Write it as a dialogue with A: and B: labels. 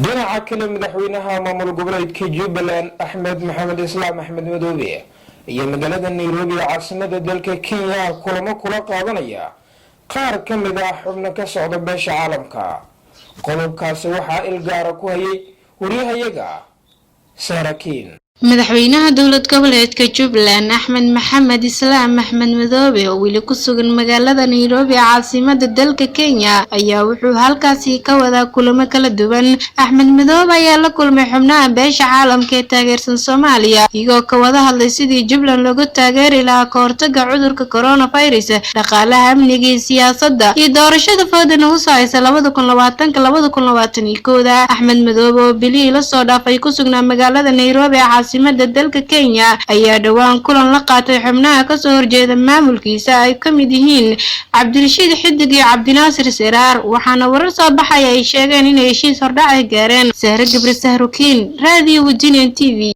A: dhinaca kale madaxweynaha maamul goboleedka Jubbaland Axmed Maxamed Islaam Axmed Madoobe iyo magaalada Nairobi caasimada dalka Kenya kulamo kula qaadanaya qaar ka mid ah xubno ka socda beesha caalamka. qodobkaasi waxaa ilgaara ku hayay wariyahayaga Sarakiin.
B: madaxweynaha dowlad goboleedka Jubbaland Axmed Maxamed Islaam Axmed Madoobe oo wili ku sugan magaalada Nairobi caasimada dalka Kenya ayaa wuxuu halkaasi ka wada kulamo kala duwan. Axmed Madoobe ayaa la kulmay xubnaha beesha caalamka ee taageersan Soomaaliya iyagoo ka wada hadlay sidii Jubbaland looga taageeri lahaa ka hortagga cudurka coronavirus, dhaqaalaha, amniga iyo siyaasadda iyo doorashada foodan ugu soceysa 2020-2021. Axmed Madoobe oo bilihii la soo dhaafay ku sugnaa magaalada Nairobi caasimada dalka Kenya ayaa dhawaan kulan la qaatay xubnaha ka soo horjeeda maamulkiisa ay ka mid yihiin Cabdirashiid Xidig iyo Cabdinaasir Siraar, waxaana warar soo baxay ay sheegeen in heshiis hordhac ay gaareen. Sahra Gabri Sahrukiin, Radio Wajir TV.